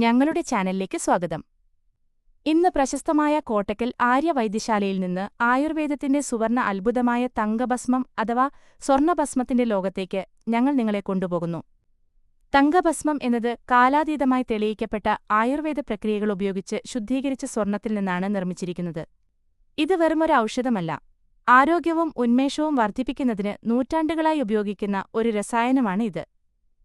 ഞങ്ങളുടെ ചാനലിലേക്ക് സ്വാഗതം. ഇന്ന് പ്രശസ്തമായ കോട്ടക്കൽ ആര്യ വൈദ്യശാലയിൽ നിന്ന് ആയുർവേദത്തിന്റെ സുവർണ അത്ഭുതമായ തങ്കഭസ്മം അഥവാ സ്വർണഭസ്മത്തിന്റെ ലോകത്തേക്ക് ഞങ്ങൾ നിങ്ങളെ കൊണ്ടുപോകുന്നു. തങ്കഭസ്മം എന്നത് കാലാതീതമായി തെളിയിക്കപ്പെട്ട ആയുർവേദ പ്രക്രിയകൾ ഉപയോഗിച്ച് ശുദ്ധീകരിച്ച സ്വർണത്തിൽ നിന്നാണ് നിർമ്മിച്ചിരിക്കുന്നത്. ഇത് വെറുമൊരു ഔഷധമല്ല, ആരോഗ്യവും ഉന്മേഷവും വർദ്ധിപ്പിക്കുന്നതിന് നൂറ്റാണ്ടുകളായി ഉപയോഗിക്കുന്ന ഒരു രസായനമാണ് ഇത്.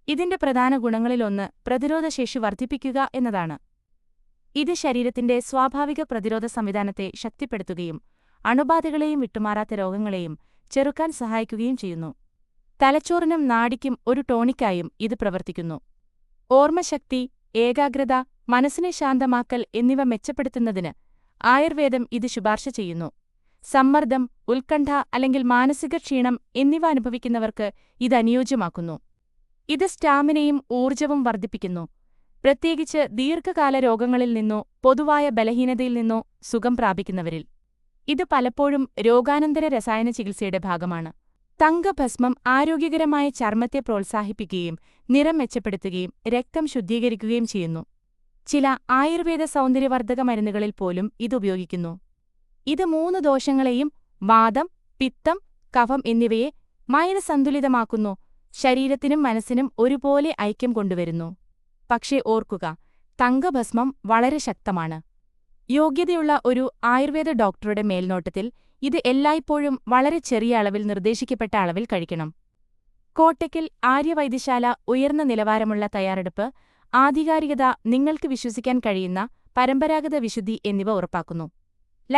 ഇതിന്റെ പ്രധാന ഗുണങ്ങളിലൊന്ന് പ്രതിരോധശേഷി വർദ്ധിപ്പിക്കുക എന്നതാണ്. ഇത് ശരീരത്തിന്റെ സ്വാഭാവിക പ്രതിരോധ സംവിധാനത്തെ ശക്തിപ്പെടുത്തുകയും അണുബാധകളെയും വിട്ടുമാറാത്ത രോഗങ്ങളെയും ചെറുക്കാൻ സഹായിക്കുകയും ചെയ്യുന്നു. തലച്ചോറിനും നാഡിക്കും ഒരു ടോണിക്കായും ഇത് പ്രവർത്തിക്കുന്നു. ഓർമ്മശക്തി, ഏകാഗ്രത, മനസ്സിനെ ശാന്തമാക്കൽ എന്നിവ മെച്ചപ്പെടുത്തുന്നതിന് ആയുർവേദം ഇത് ശുപാർശ ചെയ്യുന്നു. സമ്മർദ്ദം, ഉത്കണ്ഠ അല്ലെങ്കിൽ മാനസിക ക്ഷീണം എന്നിവ അനുഭവിക്കുന്നവർക്ക് ഇത് അനുയോജ്യമാക്കുന്നു. ഇത് സ്റ്റാമിനയും ഊർജ്ജവും വർദ്ധിപ്പിക്കുന്നു, പ്രത്യേകിച്ച് ദീർഘകാല രോഗങ്ങളിൽ നിന്നോ പൊതുവായ ബലഹീനതയിൽ നിന്നോ സുഖം പ്രാപിക്കുന്നവരിൽ. ഇത് പലപ്പോഴും രോഗാനന്തര രസായന ചികിത്സയുടെ ഭാഗമാണ്. തങ്കഭസ്മം ആരോഗ്യകരമായ ചർമ്മത്തെ പ്രോത്സാഹിപ്പിക്കുകയും നിറം മെച്ചപ്പെടുത്തുകയും രക്തം ശുദ്ധീകരിക്കുകയും ചെയ്യുന്നു. ചില ആയുർവേദ സൗന്ദര്യവർദ്ധക മരുന്നുകളിൽ പോലും ഇത് ഉപയോഗിക്കുന്നു. ഇത് 3 ദോഷങ്ങളെയും വാതം, പിത്തം, കഫം എന്നിവയെ സന്തുലിതമാക്കുന്നു, ശരീരത്തിനും മനസ്സിനും ഒരുപോലെ ഐക്യം കൊണ്ടുവരുന്നു. പക്ഷേ ഓർക്കുക, തങ്കഭസ്മം വളരെ ശക്തമാണ്. യോഗ്യതയുള്ള ഒരു ആയുർവേദ ഡോക്ടറുടെ മേൽനോട്ടത്തിൽ ഇത് എല്ലായ്പ്പോഴും വളരെ ചെറിയ അളവിൽ നിർദ്ദേശിക്കപ്പെട്ട അളവിൽ കഴിക്കണം. കോട്ടക്കൽ ആര്യവൈദ്യശാല ഉയർന്ന നിലവാരമുള്ള തയ്യാറെടുപ്പ്, ആധികാരികത, നിങ്ങൾക്ക് വിശ്വസിക്കാൻ കഴിയുന്ന പരമ്പരാഗത വിശുദ്ധി എന്നിവ ഉറപ്പാക്കുന്നു.